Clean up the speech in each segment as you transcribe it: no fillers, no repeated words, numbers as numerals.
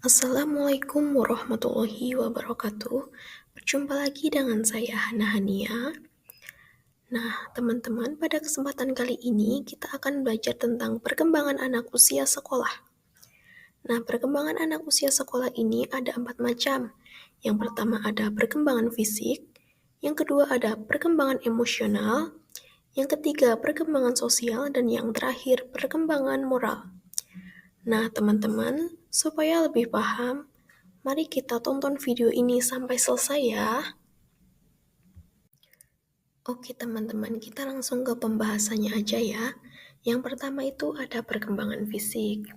Assalamualaikum warahmatullahi wabarakatuh. Berjumpa lagi dengan saya Hana Hania. Nah, teman-teman, pada kesempatan kali ini kita akan belajar tentang perkembangan anak usia sekolah. Nah, perkembangan anak usia sekolah ini ada 4 macam. Yang pertama ada perkembangan fisik, yang kedua ada perkembangan emosional, yang ketiga perkembangan sosial, dan yang terakhir perkembangan moral. Nah, teman-teman, supaya lebih paham, mari kita tonton video ini sampai selesai ya. Oke teman-teman, kita langsung ke pembahasannya aja ya. Yang pertama itu ada perkembangan fisik.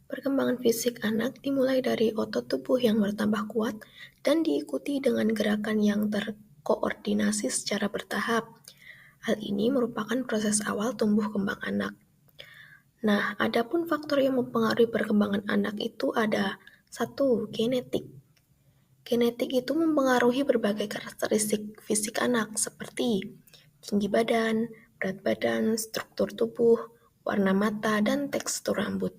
Perkembangan fisik anak dimulai dari otot tubuh yang bertambah kuat dan diikuti dengan gerakan yang terkoordinasi secara bertahap. Hal ini merupakan proses awal tumbuh kembang anak. Nah, adapun faktor yang mempengaruhi perkembangan anak itu ada 1. Genetik. Genetik itu mempengaruhi berbagai karakteristik fisik anak seperti tinggi badan, berat badan, struktur tubuh, warna mata, dan tekstur rambut.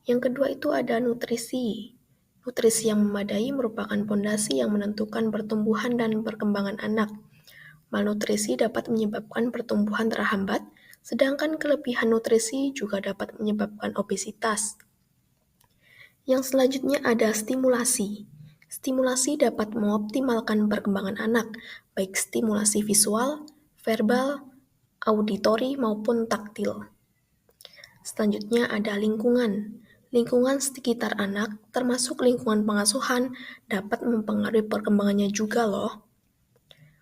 Yang kedua itu ada nutrisi. Nutrisi yang memadai merupakan pondasi yang menentukan pertumbuhan dan perkembangan anak. Malnutrisi dapat menyebabkan pertumbuhan terhambat, sedangkan kelebihan nutrisi juga dapat menyebabkan obesitas. Yang selanjutnya ada stimulasi. Stimulasi dapat mengoptimalkan perkembangan anak, baik stimulasi visual, verbal, auditori, maupun taktil. Selanjutnya ada lingkungan. Lingkungan sekitar anak, termasuk lingkungan pengasuhan, dapat mempengaruhi perkembangannya juga loh.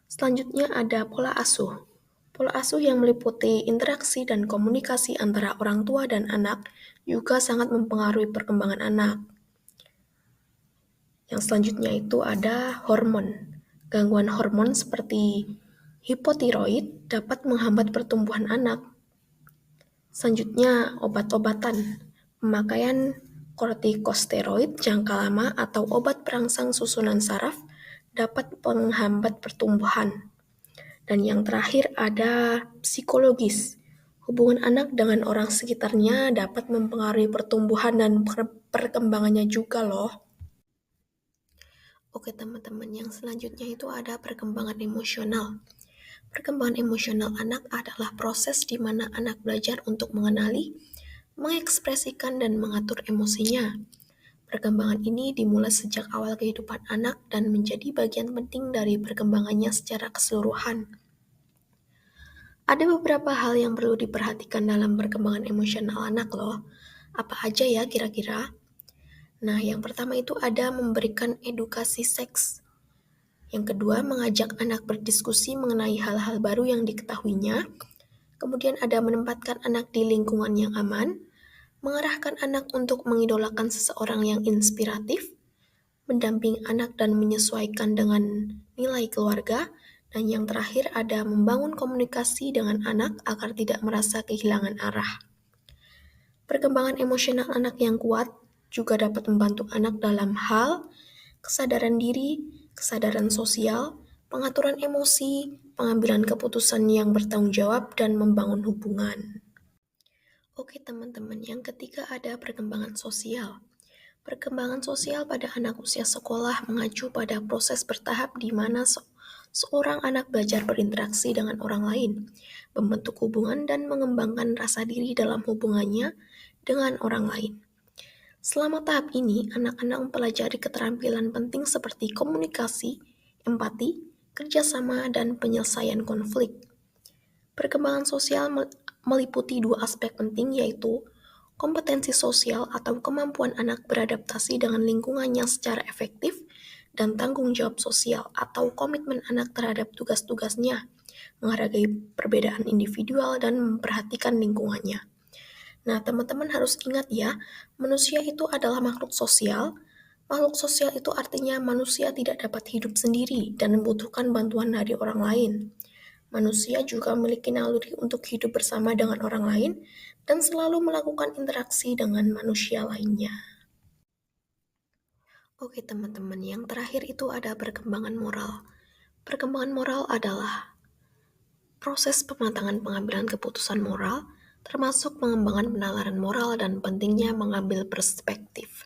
Selanjutnya ada pola asuh. Pola asuh yang meliputi interaksi dan komunikasi antara orang tua dan anak juga sangat mempengaruhi perkembangan anak. Yang selanjutnya itu ada hormon. Gangguan hormon seperti hipotiroid dapat menghambat pertumbuhan anak. Selanjutnya, obat-obatan. Pemakaian kortikosteroid jangka lama atau obat perangsang susunan saraf dapat menghambat pertumbuhan. Dan yang terakhir ada psikologis. Hubungan anak dengan orang sekitarnya dapat mempengaruhi pertumbuhan dan perkembangannya juga loh. Oke teman-teman, yang selanjutnya itu ada perkembangan emosional. Perkembangan emosional anak adalah proses di mana anak belajar untuk mengenali, mengekspresikan, dan mengatur emosinya. Perkembangan ini dimulai sejak awal kehidupan anak dan menjadi bagian penting dari perkembangannya secara keseluruhan. Ada beberapa hal yang perlu diperhatikan dalam perkembangan emosional anak loh. Apa aja ya kira-kira? Nah, yang pertama itu ada memberikan edukasi seks. Yang kedua, mengajak anak berdiskusi mengenai hal-hal baru yang diketahuinya. Kemudian ada menempatkan anak di lingkungan yang aman, mengarahkan anak untuk mengidolakan seseorang yang inspiratif, mendampingi anak dan menyesuaikan dengan nilai keluarga, dan yang terakhir ada membangun komunikasi dengan anak agar tidak merasa kehilangan arah. Perkembangan emosional anak yang kuat juga dapat membantu anak dalam hal kesadaran diri, kesadaran sosial, pengaturan emosi, pengambilan keputusan yang bertanggung jawab, dan membangun hubungan. Oke teman-teman, yang ketiga ada perkembangan sosial. Perkembangan sosial pada anak usia sekolah mengacu pada proses bertahap di mana seorang anak belajar berinteraksi dengan orang lain, membentuk hubungan dan mengembangkan rasa diri dalam hubungannya dengan orang lain. Selama tahap ini, anak-anak mempelajari keterampilan penting seperti komunikasi, empati, kerjasama, dan penyelesaian konflik. Perkembangan sosial meliputi dua aspek penting yaitu kompetensi sosial atau kemampuan anak beradaptasi dengan lingkungannya secara efektif dan tanggung jawab sosial atau komitmen anak terhadap tugas-tugasnya, menghargai perbedaan individual dan memperhatikan lingkungannya. Nah, teman-teman harus ingat ya, manusia itu adalah makhluk sosial. Makhluk sosial itu artinya manusia tidak dapat hidup sendiri dan membutuhkan bantuan dari orang lain. Manusia juga memiliki naluri untuk hidup bersama dengan orang lain dan selalu melakukan interaksi dengan manusia lainnya. Oke teman-teman, yang terakhir itu ada perkembangan moral. Perkembangan moral adalah proses pematangan pengambilan keputusan moral, termasuk pengembangan penalaran moral dan pentingnya mengambil perspektif.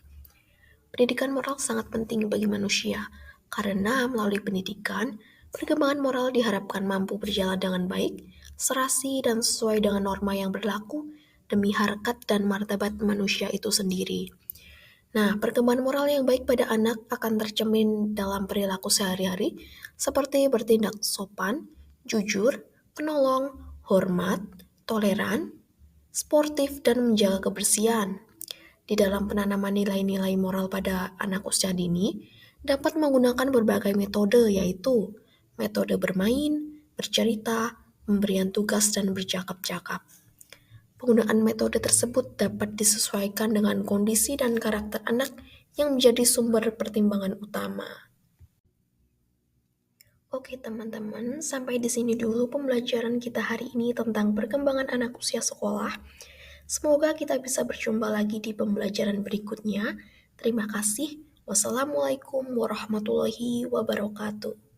Pendidikan moral sangat penting bagi manusia, karena melalui pendidikan, perkembangan moral diharapkan mampu berjalan dengan baik, serasi dan sesuai dengan norma yang berlaku demi harkat dan martabat manusia itu sendiri. Nah, perkembangan moral yang baik pada anak akan tercermin dalam perilaku sehari-hari, seperti bertindak sopan, jujur, penolong, hormat, toleran, sportif, dan menjaga kebersihan. Di dalam penanaman nilai-nilai moral pada anak usia dini, dapat menggunakan berbagai metode, yaitu metode bermain, bercerita, pemberian tugas, dan bercakap-cakap. Penggunaan metode tersebut dapat disesuaikan dengan kondisi dan karakter anak yang menjadi sumber pertimbangan utama. Oke teman-teman, sampai di sini dulu pembelajaran kita hari ini tentang perkembangan anak usia sekolah. Semoga kita bisa berjumpa lagi di pembelajaran berikutnya. Terima kasih. Wassalamualaikum warahmatullahi wabarakatuh.